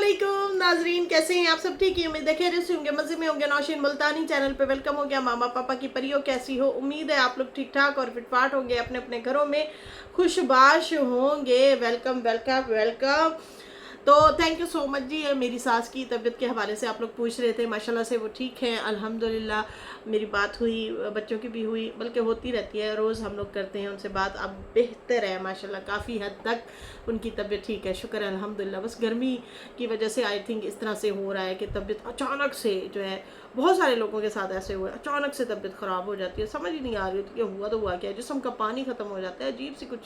अस्सलामुअलैकुम नाजरीन, कैसे हैं आप सब? ठीक है, उम्मीद है खैरियत से होंगे, मज़े में होंगे। नौशीन मुल्तानी चैनल पे वेलकम हो गया। मामा पापा की परियों कैसी हो? उम्मीद है आप लोग ठीक ठाक और फिटफाट होंगे, अपने अपने घरों में खुशबाश होंगे। Welcome welcome welcome. तो थैंक यू सो मच जी। मेरी सास की तबीयत के हवाले से आप लोग पूछ रहे थे, माशाल्लाह से वो ठीक है अल्हम्दुलिल्लाह। मेरी बात हुई, बच्चों की भी हुई, बल्कि होती रहती है, रोज़ हम लोग करते हैं उनसे बात। अब बेहतर है माशाल्लाह, काफ़ी हद तक उनकी तबीयत ठीक है, शुक्र है अल्हम्दुलिल्लाह। बस गर्मी की वजह से आई थिंक इस तरह से हो रहा है कि तबीयत अचानक से जो है, बहुत सारे लोगों के साथ ऐसे हुआ है, अचानक से तबीयत ख़राब हो जाती है, समझ ही नहीं आ रही होती कि हुआ तो हुआ क्या है। जिस्म का पानी ख़त्म हो जाता है, अजीब सी कुछ।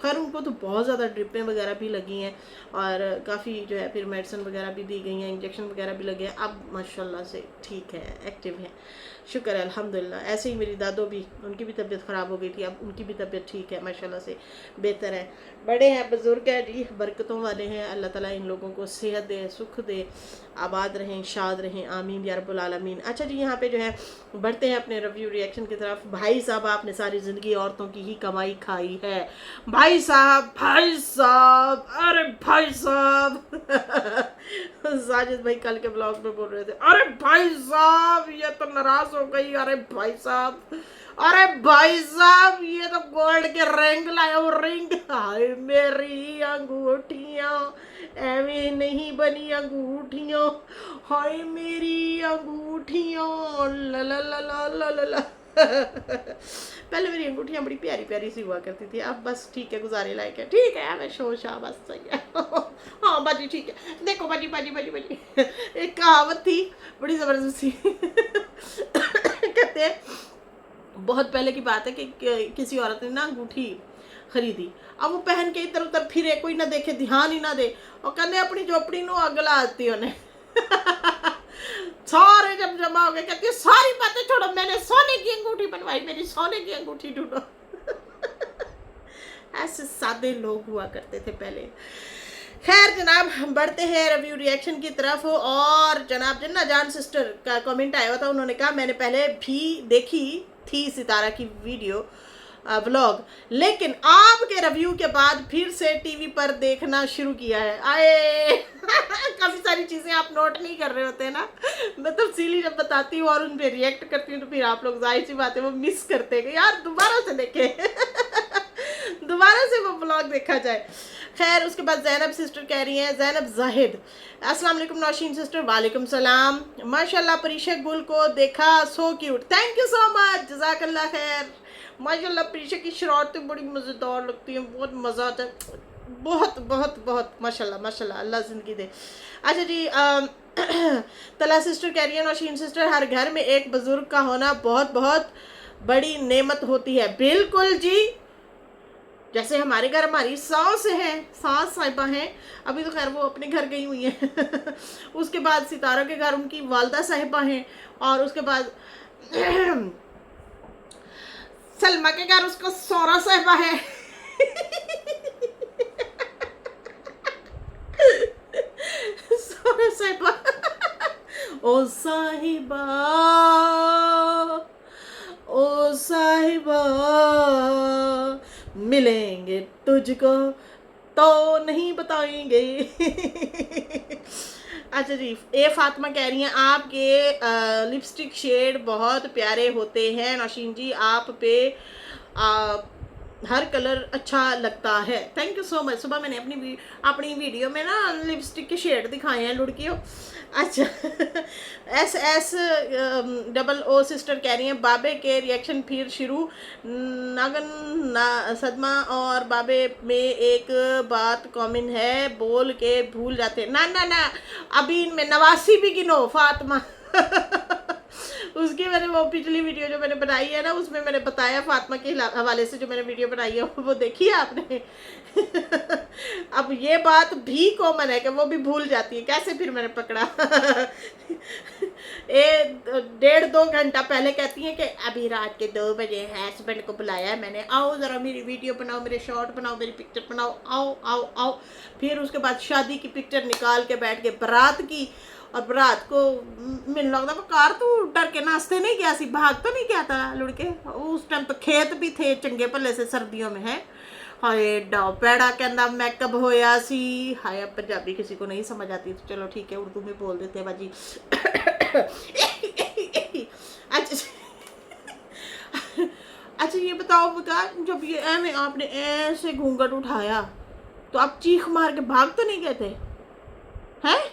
खैर उनको तो बहुत ज़्यादा ड्रिपें वगैरह भी लगी हैं और काफ़ी जो है फिर मेडिसिन वगैरह भी दी गई हैं, इंजेक्शन वगैरह भी लगे हैं। अब माशाल्लाह से ठीक है, एक्टिव है, शुक्र है अल्हम्दुलिल्लाह। ऐसे ही मेरी दादो भी, उनकी भी तबीयत ख़राब हो गई थी, अब उनकी भी तबीयत ठीक है माशाल्लाह से, बेहतर है। बड़े हैं, बुज़ुर्ग हैं जी, बरकतों वाले हैं। अल्लाह ताला इन लोगों को सेहत दे, सुख दे, आबाद रहें, शाद रहें, आमीन या रब्बुल आलमीन। अच्छा जी, यहाँ पे जो है बढ़ते हैं अपने रिव्यू रिएक्शन की तरफ। भाई साहब, आपने सारी ज़िंदगी औरतों की ही कमाई खाई है। भाई साहब, भाई साहब, अरे भाई साहब साजिद भाई कल के ब्लॉग में बोल रहे थे, अरे भाई साहब ये तो नाराज हो गई, अरे भाई साहब, अरे भाई साहब ये तो गोल्ड के रिंग लाए हो, रिंग। हाय मेरी अंगूठियां एਵੇਂ नहीं बनी अंगूठियां, हाय मेरी अंगूठियां, ला ला ला ला ला ला ला। पहले मेरी अंगूठियां बड़ी प्यारी प्यारी सी हुआ करती थी, अब बस ठीक है, गुजारे लायक है, ठीक है, मैं शोशा बस सही है। हाँ बाजी ठीक है, देखो बाजी बाजी बाजी बाजी। एक कहावत थी बड़ी ज़बरदस्ती। कहते हैं बहुत पहले की बात है कि किसी औरत ने ना अंगूठी खरीदी, अब वो पहन के इधर उधर फिरे, कोई ना देखे, ध्यान ही ना दे, और कहने अपनी झोपड़ी नो अग लाती उन्हें। सारे जब जमा हो गए, कहती है सारी बातें छोड़ो, मैंने सोने की अंगूठी बनवाई, मेरी सोने की अंगूठी ढूंढो। ऐसे सादे लोग हुआ करते थे पहले। खैर जनाब, हम बढ़ते हैं रिव्यू रिएक्शन की तरफ। और जनाब जन्ना जान सिस्टर का कमेंट आया हुआ था, उन्होंने कहा मैंने पहले भी देखी थी सितारा की वीडियो व्लॉग, लेकिन आपके रिव्यू के बाद फिर से टीवी पर देखना शुरू किया है। आए काफ़ी सारी चीज़ें आप नोट नहीं कर रहे होते हैं ना, मैं तफसीली जब बताती हूँ और उन पर रिएक्ट करती हूँ तो फिर आप लोग जाहिर सी बात है वो मिस करते हैं, यार दोबारा से देखें। दोबारा से वो ब्लॉग देखा जाए। खैर उसके बाद ज़ैनब सिस्टर कह रही हैं, ज़ैनब जाहिद, अस्सलाम वालेकुम नौशीन सिस्टर। वालेकुम सलाम, माशाल्लाह परिशा गुल को देखा, so cute, thank you so much, जज़ाकल्लाह खैर। माशाल्लाह परिशा की शरारतें बड़ी मज़ेदार लगती हैं, बहुत मज़ा आता है, बहुत बहुत बहुत माशाल्लाह माशाल्लाह, अल्लाह ज़िंदगी दे। अच्छा जी, तला सिस्टर कह रही है, नौशीन सिस्टर हर घर में एक बुज़ुर्ग का होना बहुत बहुत बड़ी नेमत होती है। बिल्कुल जी, जैसे हमारे घर हमारी सास हैं, सास साहिबा हैं, अभी तो खैर वो अपने घर गई हुई हैं। उसके बाद सितारा के घर उनकी वालदा साहिबा हैं, और उसके बाद सलमा के घर उसका सौरा साहिबा है। सौरा साहिबा, ओ साहिबा, ओ साहिबा, मिलेंगे तुझको तो नहीं बताएंगे। अच्छा जी, ए फातिमा कह रही हैं आपके लिपस्टिक शेड बहुत प्यारे होते हैं नौशीन जी, आप पे हर कलर अच्छा लगता है, थैंक यू सो मच। सुबह मैंने अपनी वीडियो में ना लिपस्टिक के शेड दिखाए हैं लुड़कियों। अच्छा, एस डबल ओ सिस्टर कह रही हैं बाबे के रिएक्शन फिर शुरू, नागन सदमा और बाबे में एक बात कॉमन है, बोल के भूल जाते, ना ना ना, अभी इनमें नवासी भी गिनो फातिमा। उसकी मैंने वो पिछली वीडियो जो मैंने बनाई है ना, उसमें मैंने बताया फातिमा के हवाले से, जो मैंने वीडियो बनाई है वो देखी है आपने? अब ये बात भी कॉमन है कि वो भी भूल जाती है, कैसे फिर मैंने पकड़ा। 1.5-2 घंटा पहले कहती हैं कि अभी रात के 2 बजे हस्बैंड को बुलाया है मैंने, आओ ज़रा मेरी वीडियो बनाओ, मेरे शॉर्ट बनाओ, मेरी पिक्चर बनाओ, आओ आओ आओ। फिर उसके बाद शादी की पिक्चर निकाल के बैठ के बारात की, और रात को मैंने लगता वो कार तो डर के नाश्ते नहीं गया सी, भाग तो नहीं गया था लुड़के, उस टाइम तो खेत भी थे चंगे भले से सर्दियों में है, हाय पेड़ा कहना मेकअप होया सी। हाय अब पंजाबी किसी को नहीं समझ आती तो चलो ठीक है उर्दू में बोल देते हैं बाजी। अच्छा अच्छा ये बताओ बेटा, जब ये ऐਵੇਂ आपने ऐसे घूंघट उठाया तो आप चीख मार के भाग तो नहीं गए थे? हैं?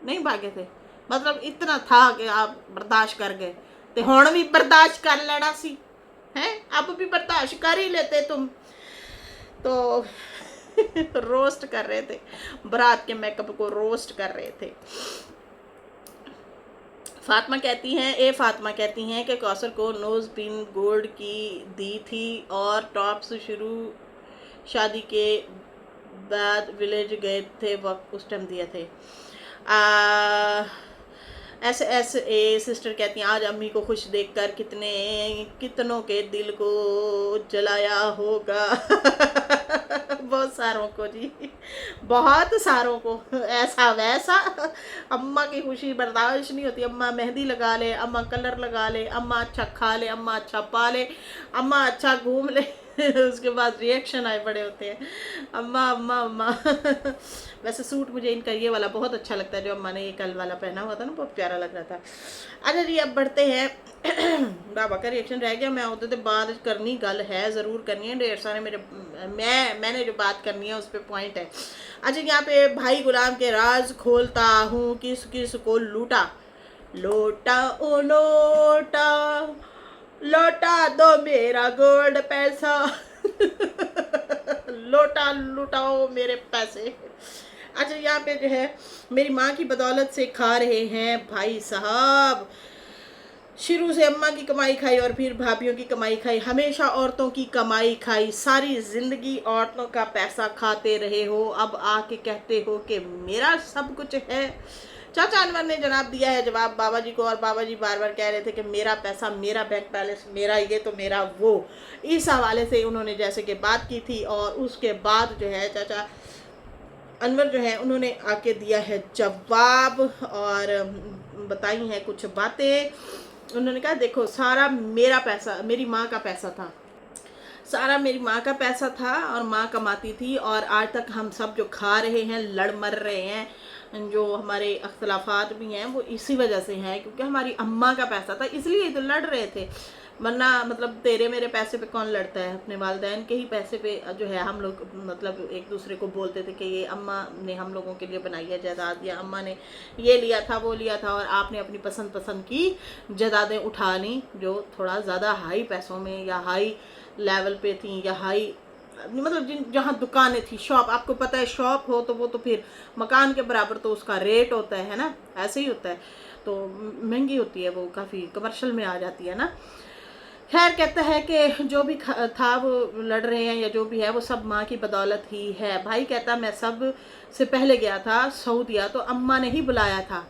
नहीं भागे थे? मतलब इतना था कि आप बर्दाश्त कर गए, तो हुण भी बर्दाश्त कर लेना सी हैं? अब भी बर्दाश्त कर ही लेते तुम तो। रोस्ट कर रहे थे, बारात के मेकअप को रोस्ट कर रहे थे। फातिमा कहती हैं कि कौसर को नोज़ पिन गोल्ड की दी थी और टॉप्स शुरू शादी के बाद विलेज गए थे वक्त उस टाइम दिए थे। ए सिस्टर कहती हैं आज अम्मी को खुश देखकर कितनों के दिल को जलाया होगा। बहुत सारों को जी, बहुत सारों को ऐसा वैसा। अम्मा की खुशी बर्दाश्त नहीं होती। अम्मा मेहंदी लगा ले, अम्मा कलर लगा ले, अम्मा अच्छा खा ले, अम्मा अच्छा पा ले, अम्मा अच्छा घूम ले। उसके बाद रिएक्शन आए बड़े होते हैं, अम्मा अम्मा अम्मा। वैसे सूट मुझे इनका ये वाला बहुत अच्छा लगता है जो अम्मा ने ये कल वाला पहना हुआ था ना, बहुत प्यारा लग रहा था। अच्छा जी अब बढ़ते हैं। बाबा का रिएक्शन रह गया, मैं होते तो बात करनी गल है ज़रूर करनी है, ढेर सारे मैंने जो बात करनी है उस पर पॉइंट है। अच्छा यहाँ पे भाई गुलाम के राज खोलता हूँ, किस किस को लूटा, लोटा ओ लोटा लौटा दो मेरा गोल्ड पैसा। लौटा लुटाओ मेरे पैसे। अच्छा यहाँ पे जो है मेरी माँ की बदौलत से खा रहे हैं भाई साहब, शुरू से अम्मा की कमाई खाई और फिर भाभीियों की कमाई खाई, हमेशा औरतों की कमाई खाई, सारी ज़िंदगी औरतों का पैसा खाते रहे हो, अब आके कहते हो कि मेरा सब कुछ है। चाचा अनवर ने जनाब दिया है जवाब बाबा जी को, और बाबा जी बार बार कह रहे थे कि मेरा पैसा, मेरा बैंक बैलेंस, मेरा ये तो मेरा वो। इस हवाले से उन्होंने जैसे कि बात की थी, और उसके बाद जो है चाचा अनवर जो है उन्होंने आके दिया है जवाब और बताई हैं कुछ बातें। उन्होंने कहा देखो सारा मेरा पैसा, मेरी माँ का पैसा था, सारा मेरी माँ का पैसा था और माँ कमाती थी, और आज तक हम सब जो खा रहे हैं, लड़ मर रहे हैं, जो हमारे अख्तलाफात भी हैं वो इसी वजह से हैं क्योंकि हमारी अम्मा का पैसा था, इसलिए तो लड़ रहे थे। वरना मतलब तेरे मेरे पैसे पे कौन लड़ता है? अपने वालिदैन के ही पैसे पे जो है हम लोग मतलब एक दूसरे को बोलते थे कि ये अम्मा ने हम लोगों के लिए बनाई है जायदाद, या अम्मा ने ये लिया था वो लिया था, और आपने अपनी पसंद की जायदादें उठा ली जो थोड़ा ज़्यादा हाई पैसों में या हाई लेवल पे थी, या हाई मतलब जहाँ दुकानें थी, शॉप, आपको पता है शॉप हो तो वो तो फिर मकान के बराबर तो उसका रेट होता है ना, ऐसे ही होता है, तो महंगी होती है वो, काफ़ी कमर्शियल में आ जाती है ना। खैर कहता है कि जो भी था वो लड़ रहे हैं या जो भी है वो सब माँ की बदौलत ही है। भाई कहता मैं सब से पहले गया था सऊदीया तो अम्मा ने ही बुलाया था,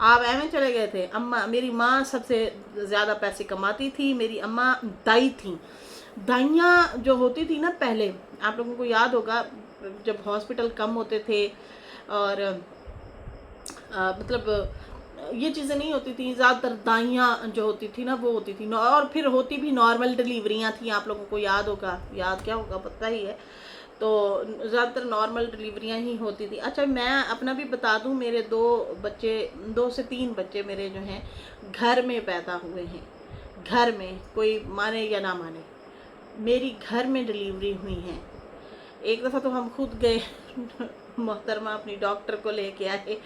आप एवं चले गए थे? अम्मा, मेरी माँ सबसे ज़्यादा पैसे कमाती थी, मेरी अम्मा दाई थी। दाइयाँ जो होती थी ना पहले, आप लोगों को याद होगा जब हॉस्पिटल कम होते थे और मतलब ये चीज़ें नहीं होती थी, ज़्यादातर दाइयाँ जो होती थी ना वो होती थी, और फिर होती भी नॉर्मल डिलीवरियाँ थी, आप लोगों को याद होगा, याद क्या होगा पता ही है, तो ज़्यादातर नॉर्मल डिलीवरियाँ ही होती थी। अच्छा मैं अपना भी बता दूँ, मेरे 2 से 3 बच्चे मेरे जो हैं घर में पैदा हुए हैं, घर में, कोई माने या ना माने, मेरी घर में डिलीवरी हुई हैं। एक दफ़ा तो हम खुद गए मोहतरमा अपनी डॉक्टर को लेके आए,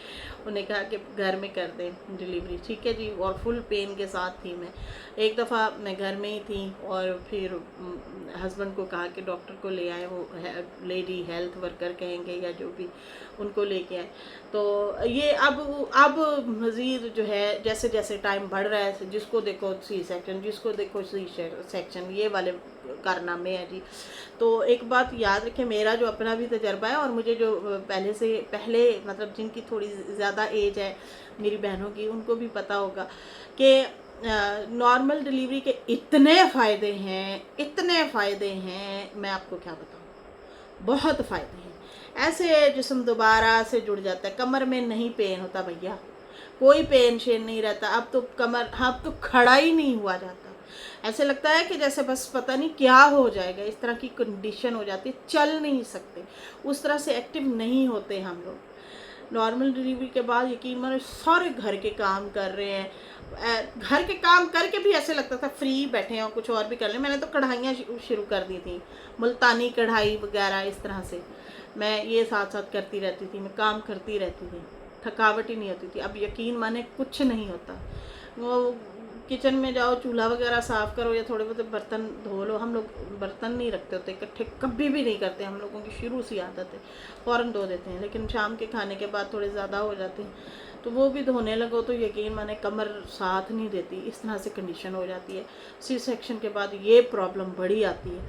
उन्हें कहा कि घर में कर दें डिलीवरी, ठीक है जी, और फुल पेन के साथ थी मैं। एक दफ़ा मैं घर में ही थी और फिर हस्बैंड को कहा कि डॉक्टर को ले आए, वो लेडी हेल्थ वर्कर कहेंगे या जो भी, उनको लेके आए। तो ये अब मज़ीद जो है जैसे जैसे टाइम बढ़ रहा है, जिसको देखो सी सेक्शन, जिसको देखो सी सेक्शन, ये वाले कारनामे हैं जी। तो एक बात याद रखें, मेरा जो अपना भी तजर्बा है और मुझे जो पहले मतलब जिनकी थोड़ी ज़्यादा एज है मेरी बहनों की, उनको भी पता होगा कि नॉर्मल डिलीवरी के इतने फ़ायदे हैं, मैं आपको क्या बताऊँ, बहुत फ़ायदे हैं। ऐसे जिस्म दोबारा से जुड़ जाता है, कमर में नहीं पेन होता भैया, कोई पेन शेन नहीं रहता। अब तो कमर, अब तो खड़ा ही नहीं हुआ जाता, ऐसे लगता है कि जैसे बस पता नहीं क्या हो जाएगा, इस तरह की कंडीशन हो जाती है, चल नहीं सकते, उस तरह से एक्टिव नहीं होते हम लोग। नॉर्मल डिलीवरी के बाद यकीन मानो सारे घर के काम कर रहे हैं, घर के काम करके भी ऐसे लगता था फ्री बैठे हैं और कुछ और भी कर लें। मैंने तो कढ़ाइयाँ शुरू कर दी थी, मुल्तानी कढ़ाई वगैरह, इस तरह से मैं ये साथ साथ करती रहती थी, मैं काम करती रहती थी, थकावट ही नहीं होती थी। अब यकीन माने कुछ नहीं होता। वो किचन में जाओ, चूल्हा वगैरह साफ़ करो या थोड़े बहुत बर्तन धो लो, हम लोग बर्तन नहीं रखते होते इकट्ठे, कभी भी नहीं करते, हम लोगों की शुरू से आदत है, फ़ौरन धो देते हैं। लेकिन शाम के खाने के बाद थोड़े ज़्यादा हो जाते हैं तो वो भी धोने लगो तो यकीन माने कमर साथ नहीं देती, इस तरह से कंडीशन हो जाती है। सी सेक्शन के बाद ये प्रॉब्लम बड़ी आती है।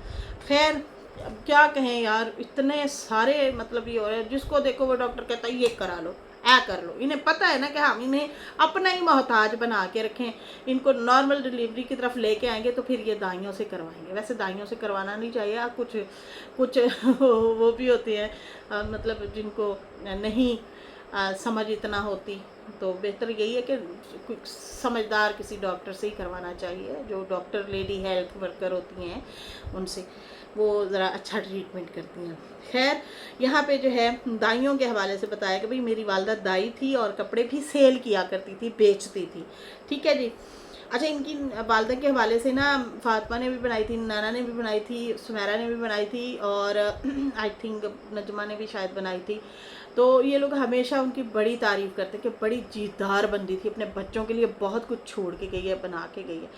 खैर अब क्या कहें यार, इतने सारे मतलब ये हो रहे हैं, जिसको देखो वो डॉक्टर कहता है ये करा लो, ऐ कर लो। इन्हें पता है ना कि हम इन्हें अपना ही मोहताज बना के रखें, इनको नॉर्मल डिलीवरी की तरफ लेके आएंगे तो फिर ये दाइयों से करवाएंगे। वैसे दाइयों से करवाना नहीं चाहिए, कुछ कुछ वो भी होती हैं मतलब जिनको नहीं समझ इतना होती, तो बेहतर यही है कि समझदार किसी डॉक्टर से ही करवाना चाहिए, जो डॉक्टर लेडी हेल्थ वर्कर होती हैं उनसे, वो ज़रा अच्छा ट्रीटमेंट करती हैं। खैर यहाँ पे जो है दाइयों के हवाले से बताया कि भाई मेरी वालदा दाई थी और कपड़े भी सेल किया करती थी, बेचती थी, ठीक है जी। अच्छा, इनकी वालदा के हवाले से ना फातिमा ने भी बनाई थी, नाना ने भी बनाई थी, सुमेरा ने भी बनाई थी और आई थिंक नजमा ने भी शायद बनाई थी। तो ये लोग हमेशा उनकी बड़ी तारीफ़ करते कि बड़ी जीतदार बंदी थी, अपने बच्चों के लिए बहुत कुछ छोड़ के गई है, बना के गई है।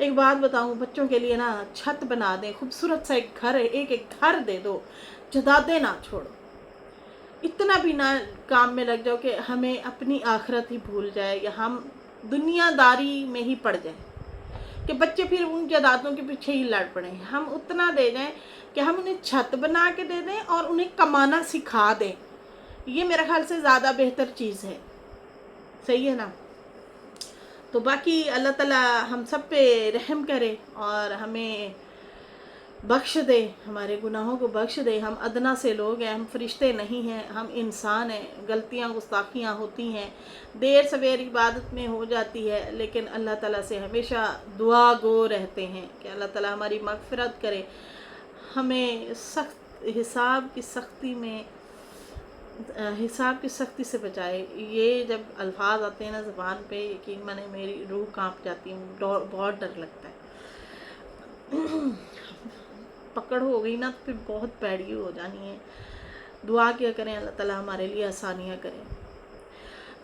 एक बात बताऊं, बच्चों के लिए ना छत बना दें, खूबसूरत सा एक घर, एक एक घर दे दो, जदादे ना छोड़ो, इतना भी ना काम में लग जाओ कि हमें अपनी आखिरत ही भूल जाए या हम दुनियादारी में ही पड़ जाए, कि बच्चे फिर उन जदादों के पीछे ही लड़ पड़े। हम उतना दे जाएं कि हम उन्हें छत बना के दे दें और उन्हें कमाना सिखा दें, ये मेरे ख्याल से ज़्यादा बेहतर चीज़ है, सही है ना। तो बाकी अल्लाह ताला हम सब पे रहम करे और हमें बख्श दे, हमारे गुनाहों को बख्श दे। हम अदना से लोग हैं, हम फरिश्ते नहीं हैं, हम इंसान हैं, गलतियाँ गुस्ताखियाँ होती हैं, देर सवेर इबादत में हो जाती है, लेकिन अल्लाह ताला से हमेशा दुआ गो रहते हैं कि अल्लाह ताला हमारी मग़फ़िरत करे, हमें सख्त हिसाब की सख्ती में हिसाब की सख्ती से बचाए। ये जब अल्फाज आते हैं ना ज़बान पे, यकीन माने मेरी रूह कांप जाती है, बहुत डर लगता है। पकड़ हो गई ना तो फिर बहुत पैड़ी हो जानी है। दुआ क्या करें, अल्लाह ताला हमारे लिए आसानियाँ करें।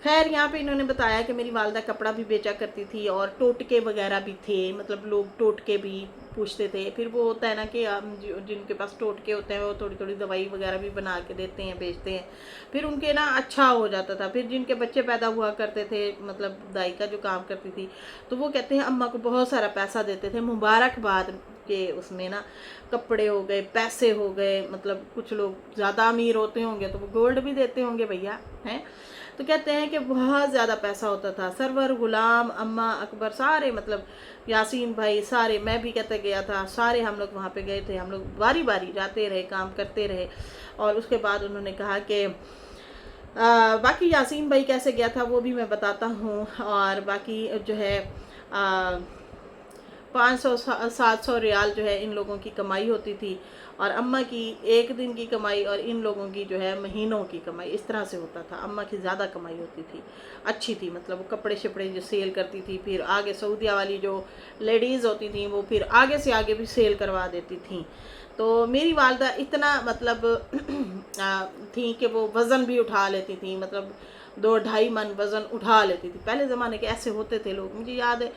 खैर यहाँ पे इन्होंने बताया कि मेरी वालदा कपड़ा भी बेचा करती थी और टोटके वगैरह भी थे, मतलब लोग टोटके भी पूछते थे। फिर वो होता है ना कि जिनके पास टोटके होते हैं वो थोड़ी थोड़ी दवाई वगैरह भी बना के देते हैं, बेचते हैं, फिर उनके ना अच्छा हो जाता था। फिर जिनके बच्चे पैदा हुआ करते थे, मतलब दाई का जो काम करती थी, तो वो कहते हैं अम्मा को बहुत सारा पैसा देते थे, मुबारकबाद के उसमें ना कपड़े हो गए, पैसे हो गए, मतलब कुछ लोग ज़्यादा अमीर होते होंगे तो वो गोल्ड भी देते होंगे भैया, हैं। तो कहते हैं कि बहुत ज़्यादा पैसा होता था। सरवर, गुलाम, अम्मा, अकबर, सारे, मतलब यासीन भाई, सारे, मैं भी कहते गया था, सारे हम लोग वहाँ पे गए थे। हम लोग बारी बारी जाते रहे, काम करते रहे। और उसके बाद उन्होंने कहा कि बाकी यासीन भाई कैसे गया था वो भी मैं बताता हूँ। और बाकी जो है 500-700 रियाल जो है इन लोगों की कमाई होती थी, और अम्मा की एक दिन की कमाई और इन लोगों की जो है महीनों की कमाई, इस तरह से होता था। अम्मा की ज़्यादा कमाई होती थी, अच्छी थी, मतलब वो कपड़े शपड़े जो सेल करती थी, फिर आगे सऊदिया वाली जो लेडीज़ होती थी वो फिर आगे से आगे भी सेल करवा देती थी। तो मेरी वालदा इतना मतलब थी कि वो वज़न भी उठा लेती थी, मतलब 2-2.5 मन वज़न उठा लेती थी। पहले ज़माने के ऐसे होते थे लोग, मुझे याद है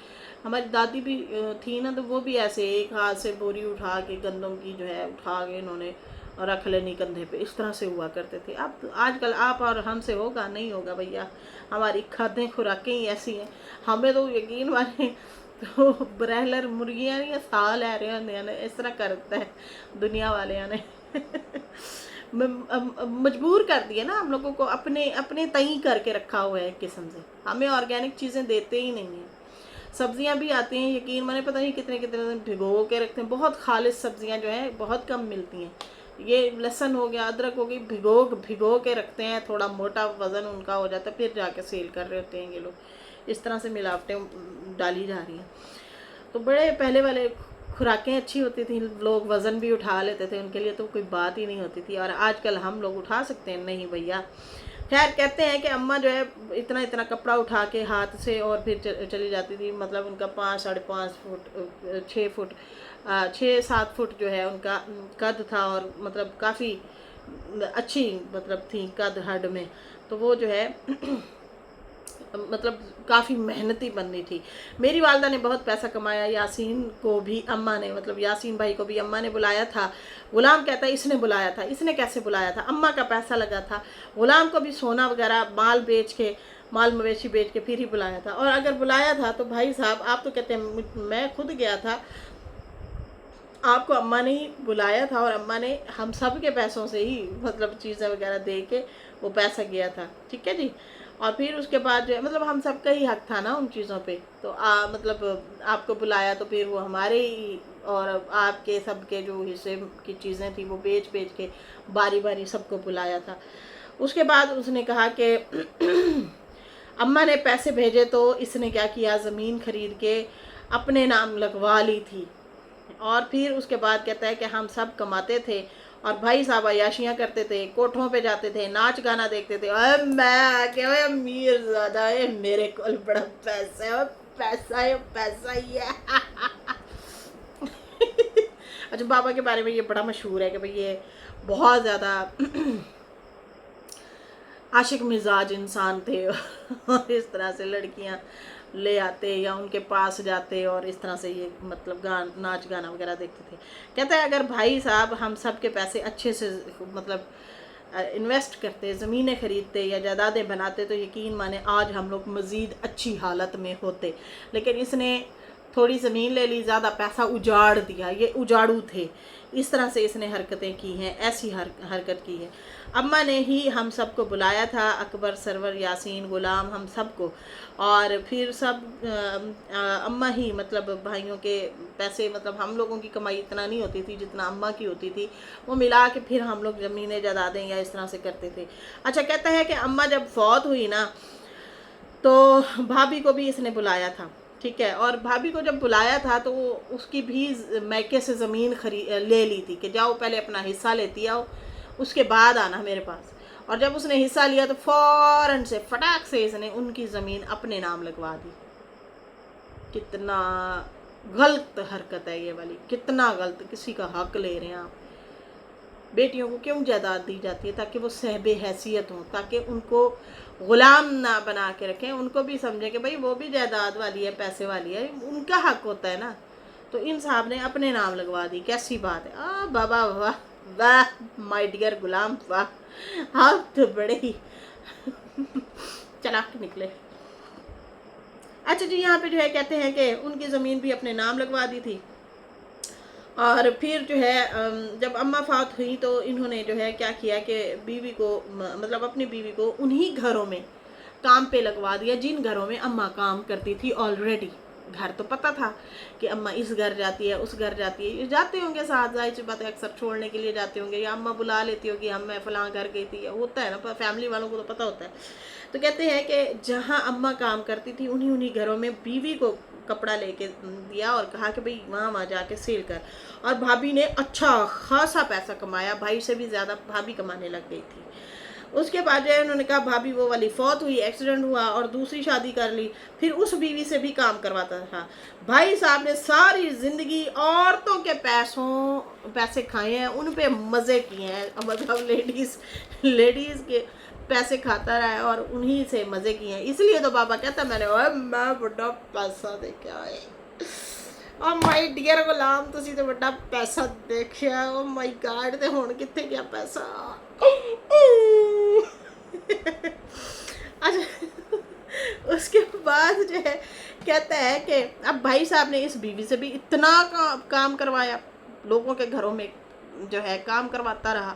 हमारी दादी भी थी ना, तो वो भी ऐसे एक हाथ से बोरी उठा के गंदम की जो है उठा के इन्होंने रख लेनी कंधे पे, इस तरह से हुआ करते थे। अब आजकल आप और हमसे होगा नहीं होगा भैया, हमारी खाद्य खुराकें ही ऐसी हैं। हमें तो यकीन माने तो ब्रॉयलर मुर्गियाँ नहीं साल लै रहे होंगे ने, इस तरह करता है दुनिया वाले ने। मजबूर कर दिया ना हम लोगों को, अपने अपने तय करके रखा हुआ है एक किस्म से। हमें ऑर्गेनिक चीज़ें देते ही नहीं हैं। सब्जियां भी आती हैं, यकीन माने पता नहीं कितने कितने दिन भिगो के रखते हैं। बहुत खालिश सब्जियां जो हैं बहुत कम मिलती हैं। ये लहसुन हो गया, अदरक हो गई, भिगो के रखते हैं, थोड़ा मोटा वज़न उनका हो जाता है, फिर जाके सेल कर रहे होते हैं ये लोग। इस तरह से मिलावटें डाली जा रही हैं। तो बड़े पहले वाले खुराकें अच्छी होती थी, लोग वज़न भी उठा लेते थे, उनके लिए तो कोई बात ही नहीं होती थी। और आजकल हम लोग उठा सकते हैं? नहीं भैया। खैर कहते हैं कि अम्मा जो है इतना इतना कपड़ा उठा के हाथ से और फिर चली जाती थी, मतलब उनका 5-5.5 फुट 6 फुट 6-7 फुट जो है उनका कद था, और मतलब काफ़ी अच्छी मतलब थी कद हड में। तो वो जो है मतलब काफ़ी मेहनती बननी थी। मेरी वालदा ने बहुत पैसा कमाया। यासीन को भी अम्मा ने, मतलब यासीन भाई को भी अम्मा ने बुलाया था। गुलाम कहता है इसने बुलाया था। इसने कैसे बुलाया था? अम्मा का पैसा लगा था। गुलाम को भी सोना वगैरह माल मवेशी बेच के फिर ही बुलाया था। और अगर बुलाया था तो भाई साहब आप तो कहते हैं मैं खुद गया था, आपको अम्मा ने ही बुलाया था, और अम्मा ने हम सब के पैसों से ही मतलब चीज़ें वगैरह दे के वो पैसा गया था। ठीक है जी। और फिर उसके बाद जो है मतलब हम सब का ही हक था ना उन चीज़ों पे। तो मतलब आपको बुलाया तो फिर वो हमारे ही और आपके सबके जो हिस्से की चीज़ें थी वो बेच बेच के बारी बारी सबको बुलाया था। उसके बाद उसने कहा कि अम्मा ने पैसे भेजे तो इसने क्या किया, ज़मीन खरीद के अपने नाम लगवा ली थी। और फिर उसके बाद कहता है कि हम सब कमाते थे और भाई साहब अयाशियाँ करते थे, कोठों पे जाते थे, नाच गाना देखते थे। अरे मैं आके अमीर ज़्यादा है, मेरे को बड़ा पैसा है, पैसा ही है। अच्छा, बाबा के बारे में ये बड़ा मशहूर है कि भाई ये बहुत ज़्यादा आशिक मिजाज इंसान थे और इस तरह से लड़कियां ले आते या उनके पास जाते और इस तरह से ये मतलब नाच गाना वगैरह देखते थे। कहते हैं अगर भाई साहब हम सब के पैसे अच्छे से मतलब इन्वेस्ट करते, ज़मीनें खरीदते या जायदादें बनाते तो यकीन माने आज हम लोग मज़ीद अच्छी हालत में होते। लेकिन इसने थोड़ी ज़मीन ले ली, ज़्यादा पैसा उजाड़ दिया। ये उजाड़ू थे, इस तरह से इसने हरकतें की हैं, ऐसी हरकत की है। अम्मा ने ही हम सबको बुलाया था, अकबर, सरवर, यासीन, गुलाम, हम सबको। और फिर सब अम्मा ही मतलब भाइयों के पैसे, मतलब हम लोगों की कमाई इतना नहीं होती थी जितना अम्मा की होती थी, वो मिला के फिर हम लोग ज़मीनें जायदादें या इस तरह से करते थे। अच्छा, कहता है कि अम्मा जब फौत हुई ना तो भाभी को भी इसने बुलाया था। ठीक है। और भाभी को जब बुलाया था तो उसकी भी मैके से ज़मीन ले ली थी कि जाओ पहले अपना हिस्सा लेती आओ, उसके बाद आना मेरे पास। और जब उसने हिस्सा लिया तो फौरन से फटाक से इसने उनकी ज़मीन अपने नाम लगवा दी। कितना गलत हरकत है ये वाली, कितना गलत। किसी का हक ले रहे हैं आप। बेटियों को क्यों जायदाद दी जाती है? ताकि वो सहबे हैसियत हों, ताकि उनको गुलाम ना बना के रखें, उनको भी समझें कि भाई वो भी जायदाद वाली है, पैसे वाली है, उनका हक होता है ना। तो इन साहब ने अपने नाम लगवा दी, कैसी बात है। बाबा वाह वाह, माय डियर गुलाम वाह, आप तो बड़े ही चालाक निकले। अच्छा जी, यहाँ पे जो है कहते हैं कि उनकी ज़मीन भी अपने नाम लगवा दी थी। और फिर जो है जब अम्मा फात हुई तो इन्होंने जो है क्या किया कि बीवी को मतलब अपनी बीवी को उन्हीं घरों में काम पे लगवा दिया जिन घरों में अम्मा काम करती थी ऑलरेडी। घर तो पता था कि अम्मा इस घर जाती है, उस घर जाती है, ये जाते होंगे साथ, जाहिर सी बात है अक्सर छोड़ने के लिए जाते होंगे, या अम्मा बुला लेती होगी हम मैं फलां घर गई थी, होता है ना, फैमिली वालों को तो पता होता है। तो कहते हैं कि जहाँ अम्मा काम करती थी उन्हीं घरों में बीवी को कपड़ा लेके दिया और कहा कि भाई वहाँ जाके सेल कर। और भाभी ने अच्छा खासा पैसा कमाया, भाई से भी ज़्यादा भाभी कमाने लग गई थी। उसके बाद जो है उन्होंने कहा भाभी वो वाली फौत हुई, एक्सीडेंट हुआ और दूसरी शादी कर ली, फिर उस बीवी से भी काम करवाता था। भाई साहब ने सारी ज़िंदगी औरतों के पैसे खाए हैं, उन पे मज़े किए हैं, मतलब लेडीज़ के पैसे खाता रहा है और उन्हीं से मज़े किए हैं। इसलिए तो बाबा कहता मैंने मैं बड़ा पैसा देखे आए। ओ माय डियर गुलाम, तुसी तो बड़ा पैसा देखिया। ओ माय गॉड, ते हुण कित्थे गया पैसा? अच्छा, उसके बाद जो है कहता है कि अब भाई साहब ने इस बीवी से भी इतना काम करवाया, लोगों के घरों में जो है काम करवाता रहा,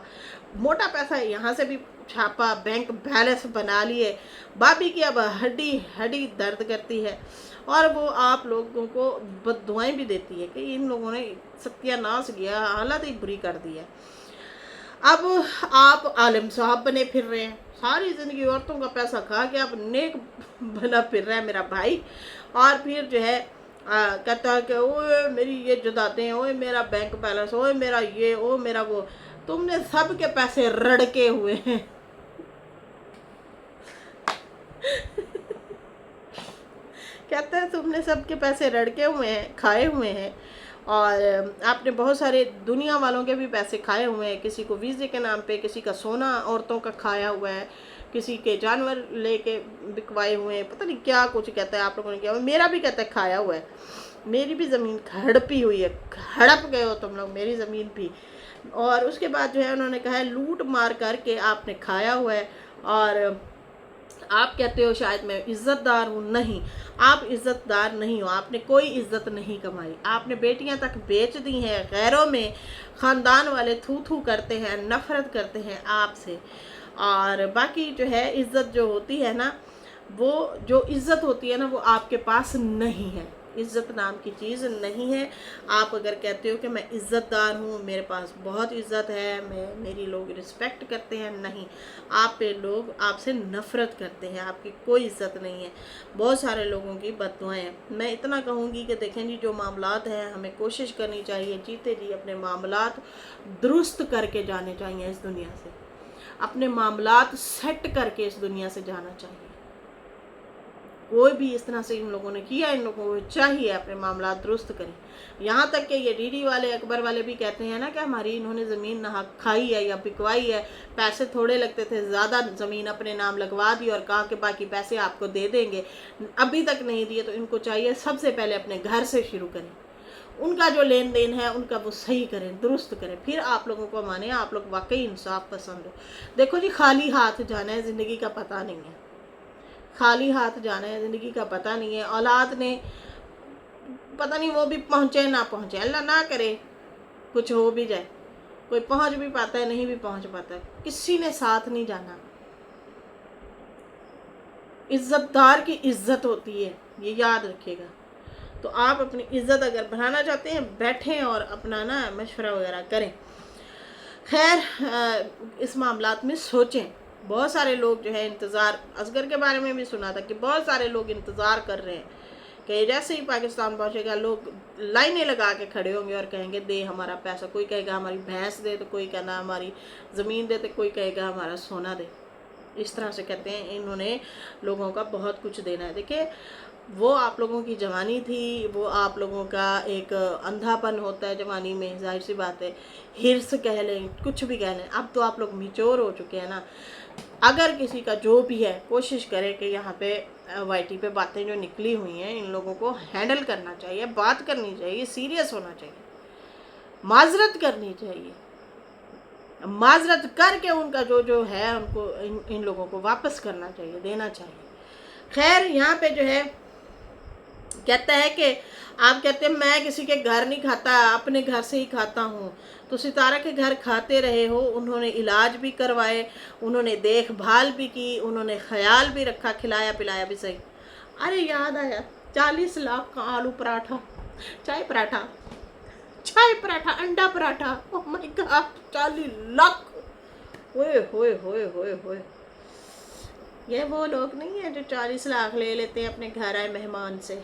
मोटा पैसा यहाँ से भी छापा, बैंक बैलेंस बना लिए। भाभी की अब हड्डी दर्द करती है और वो आप लोगों को बद्दुआएं भी देती है कि इन लोगों ने सत्यानाश किया, हालत ही बुरी कर दी है। अब आप आलिम साहब बने फिर रहे हैं, सारी ज़िंदगी औरतों का पैसा खा के आप नेक बना फिर रहा है मेरा भाई। और फिर जो है कहता है कि ओए मेरी ये जायदादें, ओए मेरा बैंक बैलेंस, ओए मेरा ये, ओ मेरा वो। तुमने सब के पैसे रड़के हुए हैं। कहता है तुमने सबके पैसे रड़के हुए हैं, खाए हुए हैं, और आपने बहुत सारे दुनिया वालों के भी पैसे खाए हुए हैं। किसी को वीज़े के नाम पे, किसी का सोना औरतों का खाया हुआ है, किसी के जानवर लेके बिकवाए हुए हैं, पता नहीं क्या कुछ कहता है आप लोगों ने किया हुआ। मेरा भी कहता है खाया हुआ है, मेरी भी ज़मीन हड़पी हुई है, हड़प गए हो तुम लोग मेरी ज़मीन भी। और उसके बाद जो है उन्होंने कहा है लूट मार करके आपने खाया हुआ है, और आप कहते हो शायद मैं इज़्ज़तदार हूँ। नहीं, आप इज़्ज़तदार नहीं हो, आपने कोई इज़्ज़त नहीं कमाई। आपने बेटियां तक बेच दी हैं गैरों में। ख़ानदान वाले थू थू करते हैं, नफ़रत करते हैं आपसे। और बाकी जो है इज़्ज़त जो होती है ना, वो जो इज़्ज़त होती है ना, वो आपके पास नहीं है। इज़्ज़त नाम की चीज़ नहीं है। आप अगर कहते हो कि मैं इज़्ज़तदार हूँ, मेरे पास बहुत इज़्ज़त है, मेरी लोग रिस्पेक्ट करते हैं, नहीं, आप पे लोग आपसे नफ़रत करते हैं, आपकी कोई इज़्ज़त नहीं है। बहुत सारे लोगों की बददुआएं हैं। मैं इतना कहूँगी कि देखें जी, जो मामलात हैं हमें कोशिश करनी चाहिए जीते जी अपने मामलात दुरुस्त करके जाने चाहिए इस दुनिया से, अपने मामलात सेट करके इस दुनिया से जाना चाहिए। कोई भी इस तरह से इन लोगों ने किया, इन लोगों को चाहिए अपने मामला दुरुस्त करें। यहाँ तक कि ये डीडी वाले, अकबर वाले भी कहते हैं ना कि हमारी इन्होंने ज़मीन नहा खाई है या बिकवाई है, पैसे थोड़े लगते थे, ज़्यादा ज़मीन अपने नाम लगवा दी और कहा कि बाकी पैसे आपको दे देंगे, अभी तक नहीं दिए। तो इनको चाहिए सबसे पहले अपने घर से शुरू करें, उनका जो लेन देन है उनका वो सही करें, दुरुस्त करें, फिर आप लोगों को माने आप लोग वाकई इंसाफ पसंद हो। देखो जी, खाली हाथ जाना है, ज़िंदगी का पता नहीं है, खाली हाथ जाना है, ज़िंदगी का पता नहीं है। औलाद ने पता नहीं वो भी पहुँचे ना पहुँचे, अल्लाह ना करे कुछ हो भी जाए, कोई पहुँच भी पाता है, नहीं भी पहुँच पाता है, किसी ने साथ नहीं जाना। इज्जतदार की इज्जत होती है, ये याद रखिएगा। तो आप अपनी इज्जत अगर बढ़ाना चाहते हैं, बैठें और अपना ना मशवरा वगैरह करें। खैर, इस मामलात में सोचें। बहुत सारे लोग जो है इंतज़ार, असगर के बारे में भी सुना था कि बहुत सारे लोग इंतज़ार कर रहे हैं कि जैसे ही पाकिस्तान पहुंचेगा लोग लाइनें लगा के खड़े होंगे और कहेंगे दे हमारा पैसा। कोई कहेगा हमारी भैंस दे, तो कोई कहना हमारी ज़मीन दे, तो कोई कहेगा हमारा सोना दे। इस तरह से कहते हैं इन्होंने लोगों का बहुत कुछ देना है। देखिए, वो आप लोगों की जवानी थी, वो आप लोगों का एक अंधापन होता है जवानी में, जाहिर सी बात है, हिर्स कह लें, कुछ भी कह लें। अब तो आप लोग मैच्योर हो चुके हैं ना। अगर किसी का जो भी है, कोशिश करें कि यहाँ पे वाईटी पे बातें जो निकली हुई हैं, इन लोगों को हैंडल करना चाहिए, बात करनी चाहिए, सीरियस होना चाहिए, माजरत करनी चाहिए, माजरत करके उनका जो जो है उनको इन लोगों को वापस करना चाहिए, देना चाहिए। खैर, यहाँ पे जो है कहता है कि आप कहते हैं मैं किसी के घर नहीं खाता, अपने घर से ही खाता हूँ। तो सितारा के घर खाते रहे हो, उन्होंने इलाज भी करवाए, उन्होंने देखभाल भी की, उन्होंने ख्याल भी रखा, खिलाया पिलाया भी सही। अरे याद आया, 40 लाख का आलू पराठा, चाय पराठा, चाय पराठा, अंडा paratha, oh my God, 40 lakh. ओए होए होए होए होए। ये वो लोग नहीं है जो 40 लाख ले लेते हैं अपने घर आए मेहमान से।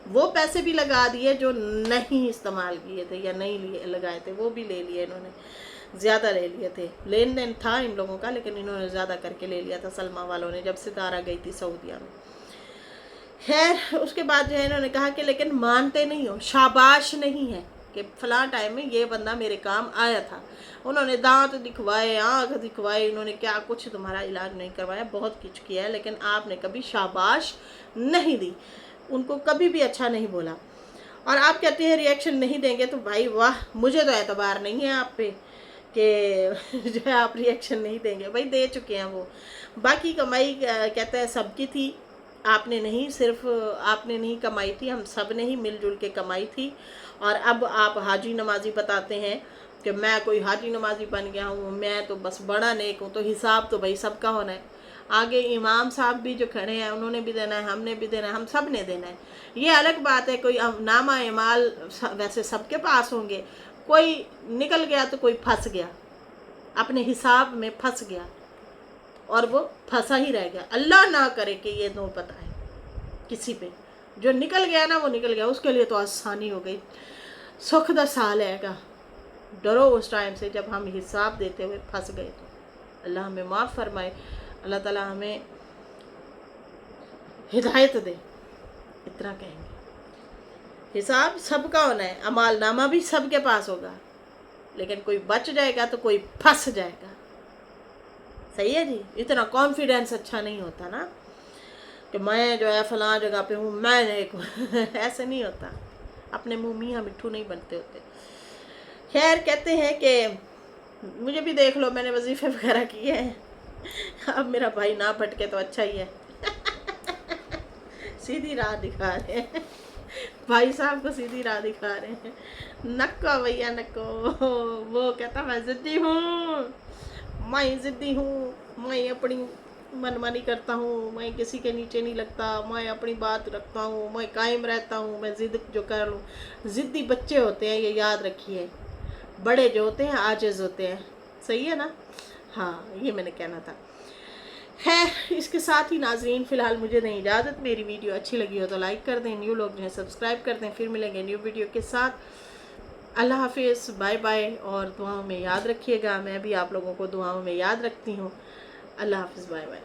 वो पैसे भी लगा दिए जो नहीं इस्तेमाल किए थे या नहीं लिए लगाए थे, वो भी ले लिए इन्होंने, ज़्यादा ले लिए थे। लेन देन था इन लोगों का, लेकिन इन्होंने ज़्यादा करके ले लिया था सलमा वालों ने, जब सितारा गई थी सऊदीया में। खैर, उसके बाद जो है इन्होंने कहा कि लेकिन मानते नहीं हो, शाबाश नहीं है कि फलां टाइम में ये बंदा मेरे काम आया था। उन्होंने दांत दिखवाए, आँख दिखवाए, उन्होंने क्या कुछ तुम्हारा इलाज नहीं करवाया, बहुत कुछ किया है, लेकिन आपने कभी शाबाश नहीं दी, उनको कभी भी अच्छा नहीं बोला। और आप कहते हैं रिएक्शन नहीं देंगे, तो भाई वाह, मुझे तो एतबार नहीं है आप पे कि जो है आप रिएक्शन नहीं देंगे। भाई दे चुके हैं वो। बाकी कमाई कहता है सबकी थी, आपने नहीं, सिर्फ आपने नहीं कमाई थी, हम सब ने ही मिलजुल के कमाई थी। और अब आप हाजी नमाजी बताते हैं कि मैं कोई हाजी नमाजी बन गया हूँ, मैं तो बस बड़ा नेक हूँ। तो हिसाब तो भाई सबका होना है। आगे इमाम साहब भी जो खड़े हैं उन्होंने भी देना है, हमने भी देना है, हम सब ने देना है। ये अलग बात है, कोई नामा इमाल वैसे सबके पास होंगे, कोई निकल गया तो कोई फंस गया, अपने हिसाब में फंस गया और वो फंसा ही रह गया। अल्लाह ना करे कि ये नौबत आए। किसी पे। जो निकल गया ना वो निकल गया, उसके लिए तो आसानी हो गई। सुख दा साल हैगा, डरो उस टाइम से जब हम हिसाब देते हुए फंस गए। तो अल्लाह हमें माफ़ फरमाए, अल्लाह ताला हमें हिदायत दे, इतना कहेंगे। हिसाब सबका होना है, अमाल नामा भी सबके पास होगा, लेकिन कोई बच जाएगा तो कोई फंस जाएगा। सही है जी। इतना कॉन्फिडेंस अच्छा नहीं होता ना कि मैं जो है फलां जगह पे हूँ, मैं एक ऐसे नहीं होता। अपने मुँह मियाँ मिट्ठू नहीं बनते होते। खैर, कहते हैं कि मुझे भी देख लो, मैंने वजीफ़े वगैरह किए हैं। अब मेरा भाई ना भटके तो अच्छा ही है। सीधी राह दिखा रहे हैं भाई साहब को, सीधी राह दिखा रहे हैं। नक्को भैया नक्को। वो कहता मैं ज़िद्दी हूँ, मैं ज़िद्दी हूँ, मैं अपनी मनमानी करता हूँ, मैं किसी के नीचे नहीं लगता, मैं अपनी बात रखता हूँ, मैं कायम रहता हूँ, मैं ज़िद जो कर लूँ। ज़िद्दी बच्चे होते हैं, ये याद रखिए। बड़े जो होते हैं आजिज़ होते हैं। सही है ना? हाँ, ये मैंने कहना था। है, इसके साथ ही नाजरीन फ़िलहाल मुझे दें इजाज़त। मेरी वीडियो अच्छी लगी हो तो लाइक कर दें, न्यू लोग जो हैं सब्सक्राइब कर दें। फिर मिलेंगे न्यू वीडियो के साथ। अल्लाह हाफिज़, बाय बाय, और दुआओं में याद रखिएगा। मैं भी आप लोगों को दुआओं में याद रखती हूँ। अल्लाह हाफिज़, बाय बाय।